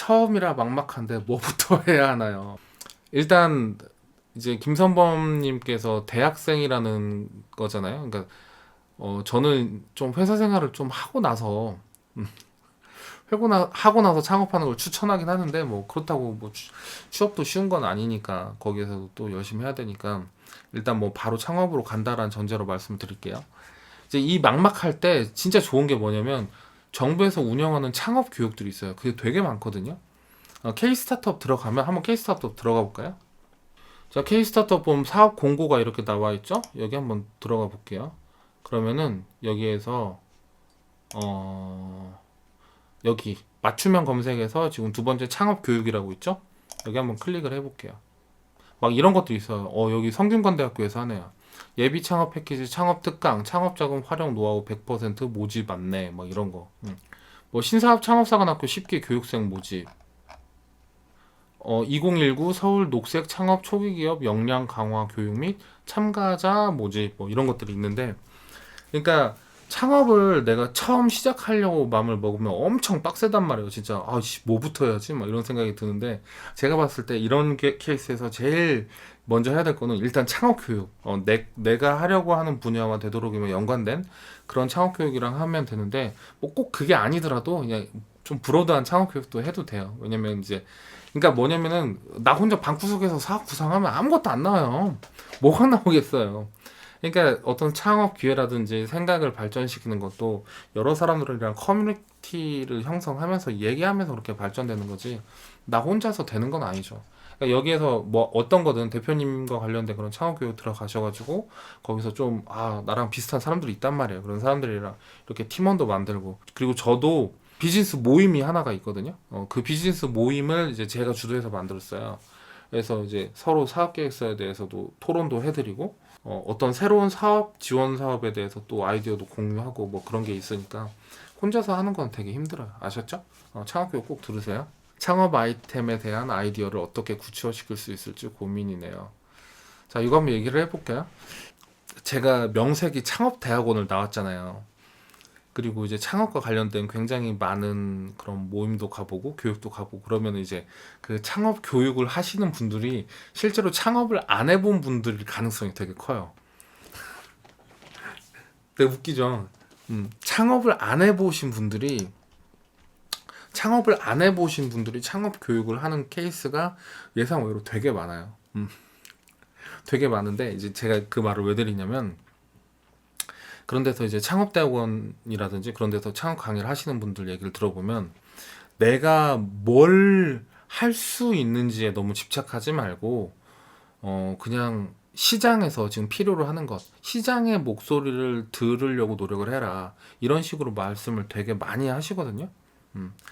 처음이라 막막한데 뭐부터 해야 하나요? 일단 이제 김선범님께서 대학생이라는 거잖아요. 그러니까 저는 좀 회사 생활을 좀 하고 나서 하고 나서 창업하는 걸 추천하긴 하는데 뭐 그렇다고 뭐 취업도 쉬운 건 아니니까 거기에서도 또 열심히 해야 되니까 일단 뭐 바로 창업으로 간다라는 전제로 말씀을 드릴게요. 이제 이 막막할 때 진짜 좋은 게 뭐냐면 정부에서 운영하는 창업 교육들이 있어요. 그게 되게 많거든요. K-스타트업 들어가면 한번 K-스타트업 들어가 볼까요? 자, K-스타트업 보면 사업 공고가 이렇게 나와 있죠? 여기 한번 들어가 볼게요. 그러면은 여기에서 여기 맞춤형 검색에서 지금 두 번째 창업 교육이라고 있죠? 여기 한번 클릭을 해볼게요. 막 이런 것도 있어요. 여기 성균관대학교에서 하네요. 예비 창업 패키지, 창업 특강, 창업 자금 활용 노하우 100% 모집 안내, 막 이런 거. 뭐 신사업 창업사관학교 10기 교육생 모집. 2019 서울 녹색 창업 초기 기업 역량 강화 교육 및 참가자 모집, 뭐 이런 것들이 있는데, 그러니까 창업을 내가 처음 시작하려고 마음을 먹으면 엄청 빡세단 말이에요. 진짜 뭐부터 해야지? 막 이런 생각이 드는데 제가 봤을 때 이런 케이스에서 제일 먼저 해야 될 거는 일단 창업 교육. 내가 하려고 하는 분야와 되도록이면 연관된 그런 창업 교육이랑 하면 되는데 뭐 꼭 그게 아니더라도 그냥 좀 브로드한 창업 교육도 해도 돼요. 왜냐면 이제 그러니까 뭐냐면은 나 혼자 방구석에서 사업 구상하면 아무것도 안 나와요. 뭐가 나오겠어요. 그러니까 어떤 창업 기회라든지 생각을 발전시키는 것도 여러 사람들이랑 커뮤니티를 형성하면서 얘기하면서 그렇게 발전되는 거지 나 혼자서 되는 건 아니죠. 그러니까 여기에서 뭐 어떤 거든 대표님과 관련된 그런 창업 교육 들어가셔가지고 거기서 좀 나랑 비슷한 사람들이 있단 말이에요. 그런 사람들이랑 이렇게 팀원도 만들고 그리고 저도 비즈니스 모임이 하나가 있거든요. 그 비즈니스 모임을 이제 제가 주도해서 만들었어요. 그래서 이제 서로 사업 계획서에 대해서도 토론도 해드리고 어떤 새로운 사업 지원 사업에 대해서 또 아이디어도 공유하고 뭐 그런 게 있으니까 혼자서 하는 건 되게 힘들어요. 아셨죠? 창업교육 꼭 들으세요. 창업 아이템에 대한 아이디어를 어떻게 구체화시킬 수 있을지 고민이네요. 자, 이거 한번 얘기를 해볼게요. 제가 명색이 창업대학원을 나왔잖아요. 그리고 이제 창업과 관련된 굉장히 많은 그런 모임도 가보고 교육도 가보고 그러면 이제 그 창업 교육을 하시는 분들이 실제로 창업을 안 해본 분들일 가능성이 되게 커요. 되게 웃기죠. 창업을 안 해보신 분들이 창업 교육을 하는 케이스가 예상 외로 되게 많아요. 되게 많은데 이제 제가 그 말을 왜 드리냐면 그런 데서 이제 창업대학원이라든지 그런 데서 창업 강의를 하시는 분들 얘기를 들어보면 내가 뭘 할 수 있는지에 너무 집착하지 말고 그냥 시장에서 지금 필요로 하는 것 시장의 목소리를 들으려고 노력을 해라 이런 식으로 말씀을 되게 많이 하시거든요.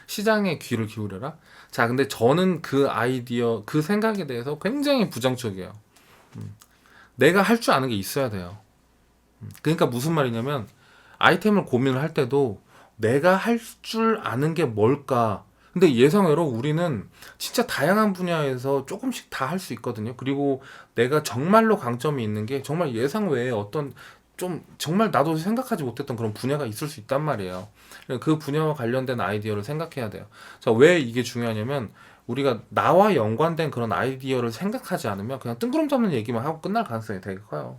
시장에 귀를 기울여라. 자, 근데 저는 그 아이디어 그 생각에 대해서 굉장히 부정적이에요. 내가 할 줄 아는 게 있어야 돼요. 그러니까 무슨 말이냐면 아이템을 고민을 할 때도 내가 할 줄 아는 게 뭘까? 근데 예상외로 우리는 진짜 다양한 분야에서 조금씩 다 할 수 있거든요. 그리고 내가 정말로 강점이 있는 게 정말 예상 외에 어떤 좀 정말 나도 생각하지 못했던 그런 분야가 있을 수 있단 말이에요. 그 분야와 관련된 아이디어를 생각해야 돼요. 자, 왜 이게 중요하냐면 우리가 나와 연관된 그런 아이디어를 생각하지 않으면 그냥 뜬구름 잡는 얘기만 하고 끝날 가능성이 되게 커요.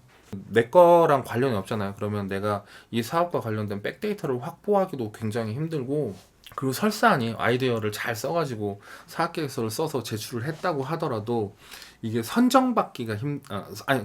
내 거랑 관련이 없잖아요. 그러면 내가 이 사업과 관련된 백데이터를 확보하기도 굉장히 힘들고 그리고 설사하니 아이디어를 잘 써가지고 사업계획서를 써서 제출을 했다고 하더라도 이게 선정받기가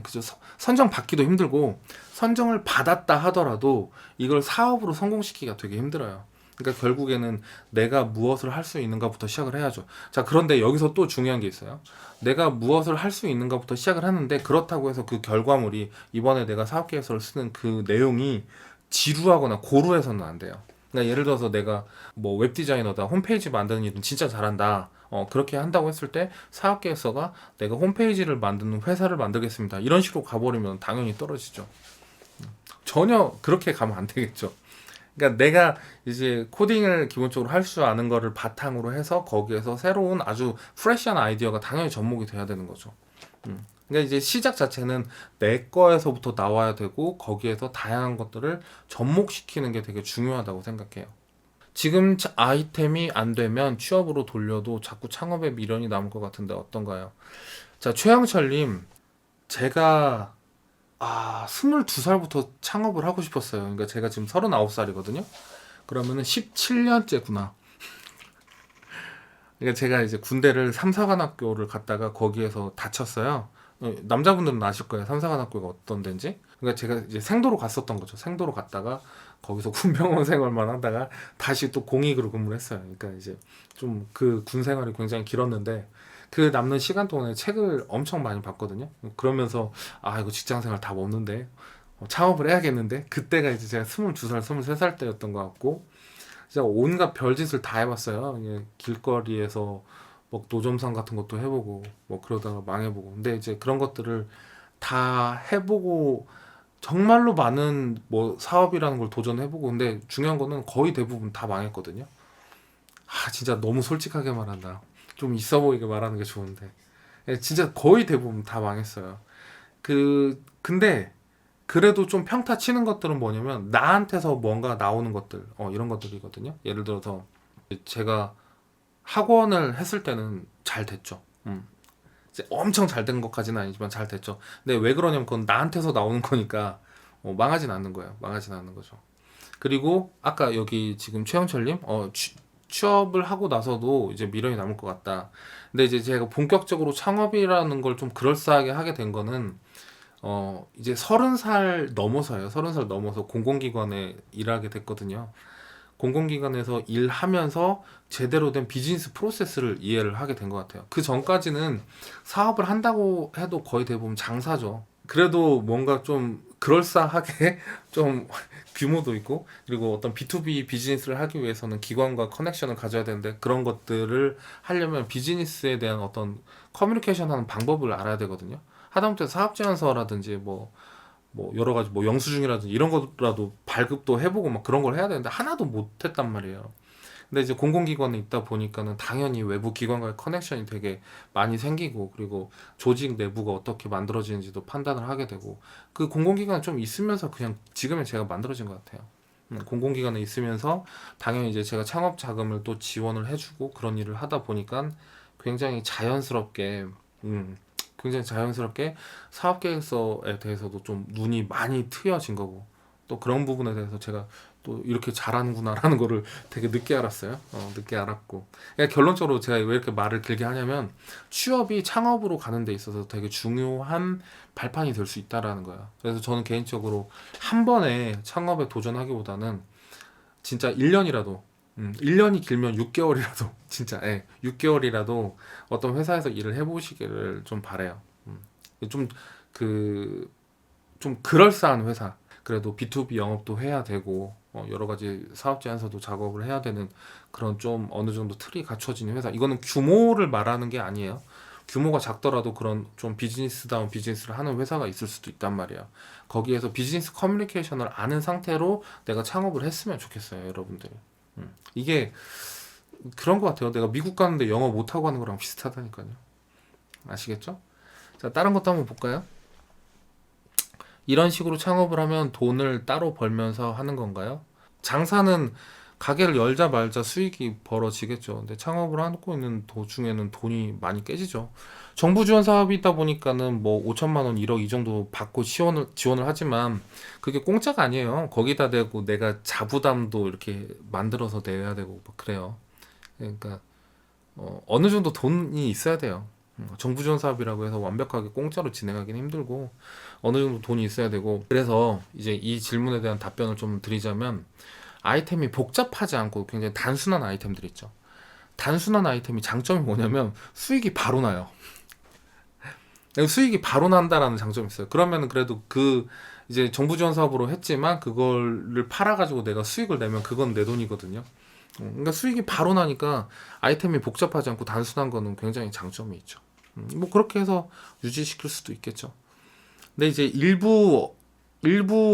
그죠. 선정받기도 힘들고 선정을 받았다 하더라도 이걸 사업으로 성공시키기가 되게 힘들어요. 그러니까 결국에는 내가 무엇을 할 수 있는가부터 시작을 해야죠. 자, 그런데 여기서 또 중요한 게 있어요. 내가 무엇을 할 수 있는가부터 시작을 하는데 그렇다고 해서 그 결과물이 이번에 내가 사업계획서를 쓰는 그 내용이 지루하거나 고루해서는 안 돼요. 그러니까 예를 들어서 내가 뭐 웹디자이너다 홈페이지 만드는 일은 진짜 잘한다. 그렇게 한다고 했을 때 사업계획서가 내가 홈페이지를 만드는 회사를 만들겠습니다. 이런 식으로 가버리면 당연히 떨어지죠. 전혀 그렇게 가면 안 되겠죠. 그러니까 내가 이제 코딩을 기본적으로 할 줄 아는 거를 바탕으로 해서 거기에서 새로운 아주 프레시한 아이디어가 당연히 접목이 돼야 되는 거죠. 그러니까 이제 시작 자체는 내 거에서부터 나와야 되고 거기에서 다양한 것들을 접목시키는 게 되게 중요하다고 생각해요. 지금 아이템이 안 되면 취업으로 돌려도 자꾸 창업에 미련이 남을 것 같은데 어떤가요? 자, 최영철님, 제가 22살부터 창업을 하고 싶었어요. 그러니까 제가 지금 39살이거든요. 그러면은 17년째구나. 그러니까 제가 이제 군대를 삼사관학교를 갔다가 거기에서 다쳤어요. 남자분들은 아실 거예요. 삼사관학교가 어떤 데인지. 그러니까 제가 이제 생도로 갔었던 거죠. 생도로 갔다가 거기서 군병원 생활만 하다가 다시 또 공익으로 근무를 했어요. 그러니까 이제 좀 그 군 생활이 굉장히 길었는데 그 남는 시간 동안에 책을 엄청 많이 봤거든요. 그러면서 이거 직장 생활 답 없는데 창업을 해야겠는데 그때가 이제 제가 22살, 23살 때였던 것 같고 진짜 온갖 별짓을 다 해봤어요. 예, 길거리에서 뭐 노점상 같은 것도 해보고 뭐 그러다가 망해보고. 근데 이제 그런 것들을 다 해보고 정말로 많은 뭐 사업이라는 걸 도전해보고. 근데 중요한 거는 거의 대부분 다 망했거든요. 진짜 너무 솔직하게 말한다. 좀 있어 보이게 말하는 게 좋은데. 예, 진짜 거의 대부분 다 망했어요. 근데 그래도 좀 평타 치는 것들은 뭐냐면 나한테서 뭔가 나오는 것들 이런 것들이거든요. 예를 들어서 제가 학원을 했을 때는 잘 됐죠. 이제 엄청 잘 된 것까지는 아니지만 잘 됐죠. 근데 왜 그러냐면 그건 나한테서 나오는 거니까 망하진 않는 거예요. 망하진 않는 거죠. 그리고 아까 여기 지금 최영철님 취업을 하고 나서도 이제 미련이 남을 것 같다. 근데 이제 제가 본격적으로 창업이라는 걸 좀 그럴싸하게 하게 된 거는 이제 30살 넘어서요. 30살 넘어서 공공기관에 일하게 됐거든요. 공공기관에서 일하면서 제대로 된 비즈니스 프로세스를 이해를 하게 된 것 같아요. 그 전까지는 사업을 한다고 해도 거의 대부분 장사죠. 그래도 뭔가 좀 그럴싸하게 좀 규모도 있고 그리고 어떤 B2B 비즈니스를 하기 위해서는 기관과 커넥션을 가져야 되는데 그런 것들을 하려면 비즈니스에 대한 어떤 커뮤니케이션 하는 방법을 알아야 되거든요. 하다못해 사업 제안서라든지 뭐 여러 가지 뭐 영수증이라든지 이런 거라도 발급도 해보고 막 그런 걸 해야 되는데 하나도 못 했단 말이에요. 근데 이제 공공기관에 있다 보니까는 당연히 외부 기관과의 커넥션이 되게 많이 생기고 그리고 조직 내부가 어떻게 만들어지는지도 판단을 하게 되고 그 공공기관에 좀 있으면서 그냥 지금의 제가 만들어진 것 같아요. 공공기관에 있으면서 당연히 이제 제가 창업 자금을 또 지원을 해주고 그런 일을 하다 보니까 굉장히 자연스럽게 음, 굉장히 자연스럽게 사업 계획서에 대해서도 좀 눈이 많이 트여진 거고 또 그런 부분에 대해서 제가 또 이렇게 잘하는구나라는 거를 되게 늦게 알았어요. 늦게 알았고. 그러니까 결론적으로 제가 왜 이렇게 말을 길게 하냐면 취업이 창업으로 가는 데 있어서 되게 중요한 발판이 될 수 있다라는 거예요. 그래서 저는 개인적으로 한 번에 창업에 도전하기보다는 진짜 1년이라도 1년이 길면 6개월이라도 진짜 6개월이라도 어떤 회사에서 일을 해보시기를 좀 바래요. 좀 그 좀 그럴싸한 회사 그래도 B2B 영업도 해야 되고 여러 가지 사업 제안서도 작업을 해야 되는 그런 좀 어느 정도 틀이 갖춰진 회사 이거는 규모를 말하는 게 아니에요. 규모가 작더라도 그런 좀 비즈니스다운 비즈니스를 하는 회사가 있을 수도 있단 말이야. 거기에서 비즈니스 커뮤니케이션을 아는 상태로 내가 창업을 했으면 좋겠어요, 여러분들이. 이게 그런 것 같아요. 내가 미국 가는데 영어 못하고 하는 거랑 비슷하다니까요. 아시겠죠? 자, 다른 것도 한번 볼까요? 이런 식으로 창업을 하면 돈을 따로 벌면서 하는 건가요? 장사는 가게를 열자 말자 수익이 벌어지겠죠. 근데 창업을 하고 있는 도중에는 돈이 많이 깨지죠. 정부 지원 사업이 있다 보니까는 뭐 5천만 원, 1억 이 정도 받고 지원을 하지만 그게 공짜가 아니에요. 거기다 대고 내가 자부담도 이렇게 만들어서 내야 되고 막 그래요. 그러니까 어느 정도 돈이 있어야 돼요. 정부 지원 사업이라고 해서 완벽하게 공짜로 진행하기는 힘들고 어느 정도 돈이 있어야 되고 그래서 이제 이 질문에 대한 답변을 좀 드리자면 아이템이 복잡하지 않고 굉장히 단순한 아이템들 있죠. 단순한 아이템이 장점이 뭐냐면 수익이 바로 나요. 수익이 바로 난다라는 장점이 있어요. 그러면 그래도 그 이제 정부 지원 사업으로 했지만 그거를 팔아가지고 내가 수익을 내면 그건 내 돈이거든요. 그러니까 수익이 바로 나니까 아이템이 복잡하지 않고 단순한 거는 굉장히 장점이 있죠. 뭐 그렇게 해서 유지시킬 수도 있겠죠. 근데 이제 일부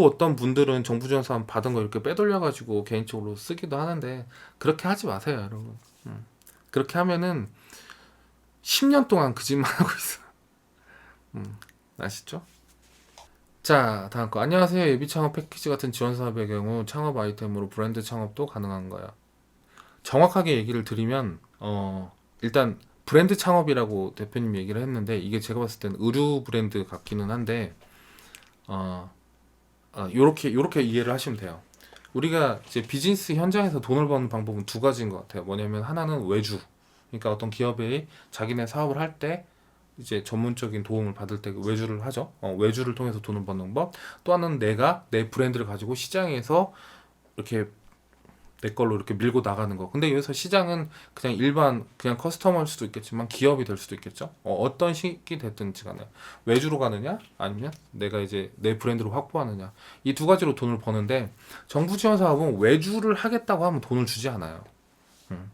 어떤 분들은 정부 지원 사업 받은 거 이렇게 빼돌려 가지고 개인적으로 쓰기도 하는데 그렇게 하지 마세요, 여러분. 그렇게 하면은 10년 동안 그 짓만 하고 있어. 아시죠? 자, 다음 거. 안녕하세요. 예비 창업 패키지 같은 지원 사업의 경우 창업 아이템으로 브랜드 창업도 가능한가요? 정확하게 얘기를 드리면 일단 브랜드 창업이라고 대표님 얘기를 했는데 이게 제가 봤을 땐 의류 브랜드 같기는 한데 요렇게 이해를 하시면 돼요. 우리가 이제 비즈니스 현장에서 돈을 버는 방법은 두 가지인 것 같아요. 뭐냐면 하나는 외주. 그러니까 어떤 기업이 자기네 사업을 할 때 이제 전문적인 도움을 받을 때 외주를 하죠. 외주를 통해서 돈을 버는 법. 또 하나는 내가 내 브랜드를 가지고 시장에서 이렇게 내 걸로 이렇게 밀고 나가는 거. 근데 여기서 시장은 그냥 일반 그냥 커스터머일 수도 있겠지만 기업이 될 수도 있겠죠. 어떤 식이 됐든지 간에 외주로 가느냐 아니면 내가 이제 내 브랜드로 확보하느냐 이 두 가지로 돈을 버는데 정부 지원 사업은 외주를 하겠다고 하면 돈을 주지 않아요.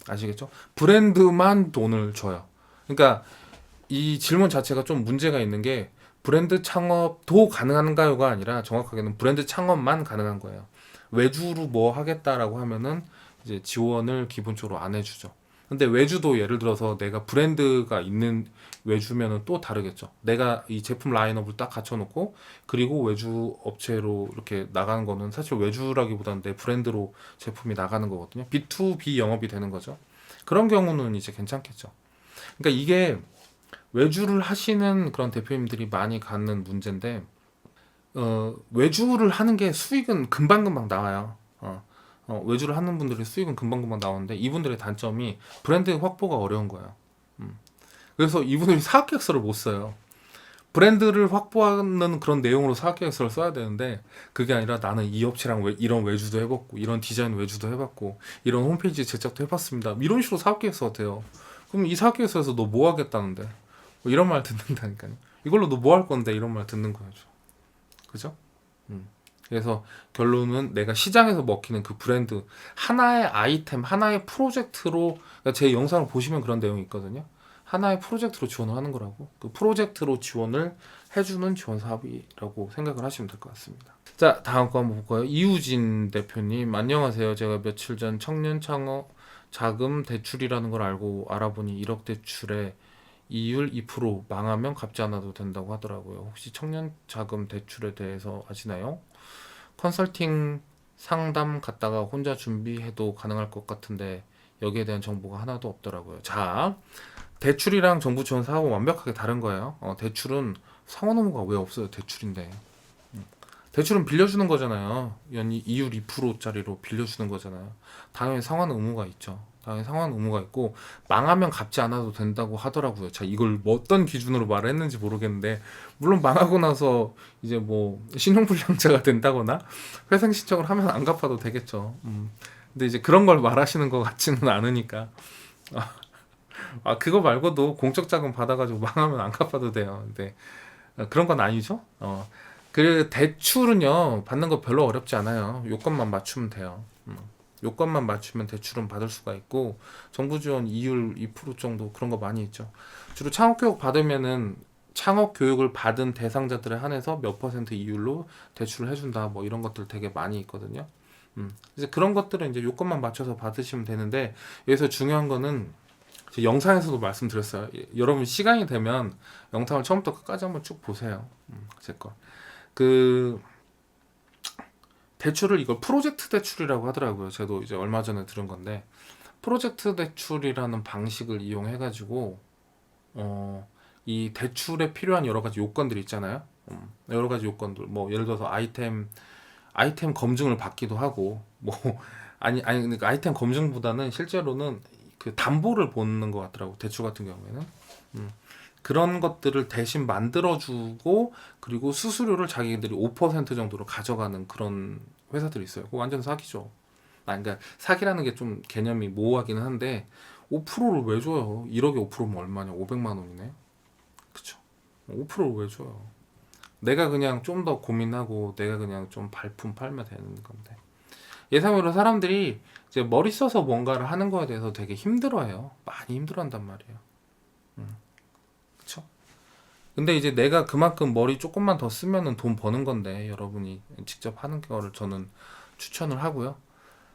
아시겠죠? 브랜드만 돈을 줘요. 그러니까 이 질문 자체가 좀 문제가 있는 게 브랜드 창업도 가능한가요가 아니라 정확하게는 브랜드 창업만 가능한 거예요. 외주로 뭐 하겠다라고 하면은 이제 지원을 기본적으로 안 해주죠. 근데 외주도 예를 들어서 내가 브랜드가 있는 외주면은 또 다르겠죠. 내가 이 제품 라인업을 딱 갖춰놓고 그리고 외주 업체로 이렇게 나가는 거는 사실 외주라기보다는 내 브랜드로 제품이 나가는 거거든요. B2B 영업이 되는 거죠. 그런 경우는 이제 괜찮겠죠. 그러니까 이게 외주를 하시는 그런 대표님들이 많이 갖는 문제인데 외주를 하는 게 수익은 금방금방 나와요. 외주를 하는 분들이 수익은 금방금방 나오는데 이분들의 단점이 브랜드 확보가 어려운 거예요. 그래서 이분들이 사업계획서를 못 써요. 브랜드를 확보하는 그런 내용으로 사업계획서를 써야 되는데 그게 아니라 나는 이 업체랑 이런 외주도 해봤고 이런 디자인 외주도 해봤고 이런 홈페이지 제작도 해봤습니다. 이런 식으로 사업계획서가 돼요. 그럼 이 사업계획서에서 너 뭐 하겠다는데 뭐 이런 말 듣는다니까요. 이걸로 너 뭐 할 건데 이런 말 듣는 거죠. 그죠? 그래서 결론은 내가 시장에서 먹히는 그 브랜드 하나의 아이템, 하나의 프로젝트로 그러니까 제 영상을 보시면 그런 내용이 있거든요. 하나의 프로젝트로 지원을 하는 거라고. 그 프로젝트로 지원을 해주는 지원 사업이라고 생각을 하시면 될 것 같습니다. 자, 다음 거 한번 볼까요? 이우진 대표님, 안녕하세요. 제가 며칠 전 청년 창업 자금 대출이라는 걸 알고 알아보니 1억 대출에 이율 2% 망하면 갚지 않아도 된다고 하더라고요. 혹시 청년 자금 대출에 대해서 아시나요? 컨설팅 상담 갔다가 혼자 준비해도 가능할 것 같은데 여기에 대한 정보가 하나도 없더라고요. 자, 대출이랑 정부 지원 사업은 완벽하게 다른 거예요. 대출은 상환 의무가 왜 없어요? 대출인데. 대출은 빌려주는 거잖아요. 연이 이율 2%짜리로 빌려주는 거잖아요. 당연히 상환 의무가 있죠. 당연히 상환 의무가 있고 망하면 갚지 않아도 된다고 하더라고요. 자, 이걸 뭐 어떤 기준으로 말을 했는지 모르겠는데 물론 망하고 나서 이제 뭐 신용불량자가 된다거나 회생 신청을 하면 안 갚아도 되겠죠. 근데 이제 그런 걸 말하시는 것 같지는 않으니까 그거 말고도 공적 자금 받아가지고 망하면 안 갚아도 돼요. 근데 그런 건 아니죠. 그 대출은요 받는 거 별로 어렵지 않아요. 요건만 맞추면 돼요. 요건만 맞추면 대출은 받을 수가 있고 정부 지원 이율 2% 정도 그런 거 많이 있죠. 주로 창업 교육 받으면은 창업 교육을 받은 대상자들에 한해서 몇 % 이율로 대출을 해준다 뭐 이런 것들 되게 많이 있거든요. 이제 그런 것들은 이제 요건만 맞춰서 받으시면 되는데 여기서 중요한 거는 영상에서도 말씀드렸어요. 여러분 시간이 되면 영상을 처음부터 끝까지 한번 쭉 보세요. 제 거. 그 대출을 이걸 프로젝트 대출이라고 하더라고요. 저도 이제 얼마 전에 들은 건데 프로젝트 대출이라는 방식을 이용해 가지고 이 대출에 필요한 여러 가지 요건들이 있잖아요. 여러 가지 요건들 뭐 예를 들어서 아이템 검증을 받기도 하고 뭐 아니 그러니까 아이템 검증보다는 실제로는 그 담보를 보는 것 같더라고. 대출 같은 경우에는 그런 것들을 대신 만들어주고 그리고 수수료를 자기들이 5% 정도로 가져가는 그런 회사들이 있어요. 그거 완전 사기죠. 그러니까 사기라는 게 좀 개념이 모호하기는 한데 5%를 왜 줘요? 1억에 5%면 얼마냐? 500만 원이네. 그쵸? 5%를 왜 줘요? 내가 그냥 좀 더 고민하고 내가 그냥 좀 발품 팔면 되는 건데 예상외로 사람들이 이제 머리 써서 뭔가를 하는 거에 대해서 되게 힘들어해요. 많이 힘들어한단 말이에요. 그쵸? 근데 이제 내가 그만큼 머리 조금만 더 쓰면은 돈 버는 건데 여러분이 직접 하는 거를 저는 추천을 하고요.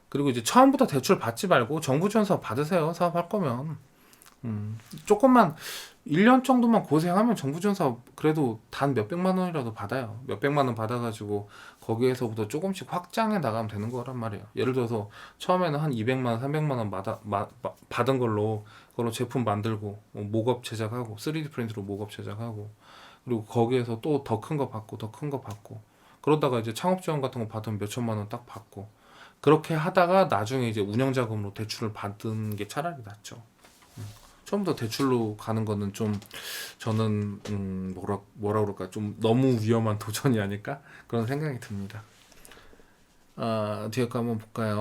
그리고 이제 처음부터 대출 받지 말고 정부 지원 사업 받으세요. 사업할 거면 조금만 1년 정도만 고생하면 정부 지원 사업 그래도 단 몇백만 원이라도 받아요. 몇백만 원 받아가지고 거기에서부터 조금씩 확장해 나가면 되는 거란 말이에요. 예를 들어서 처음에는 한 200만 원, 300만 원 받은 걸로 그걸로 제품 만들고 모업 제작하고 3D 프린트로 모업 제작하고 그리고 거기에서 또 더 큰 거 받고 더 큰 거 받고 그러다가 이제 창업 지원 같은 거 받으면 몇 천만 원 딱 받고 그렇게 하다가 나중에 이제 운영 자금으로 대출을 받은 게 차라리 낫죠. 처음부터 대출로 가는 거는 좀 저는 뭐라 그럴까 좀 너무 위험한 도전이 아닐까 그런 생각이 듭니다. 뒤에 거 한번 볼까요?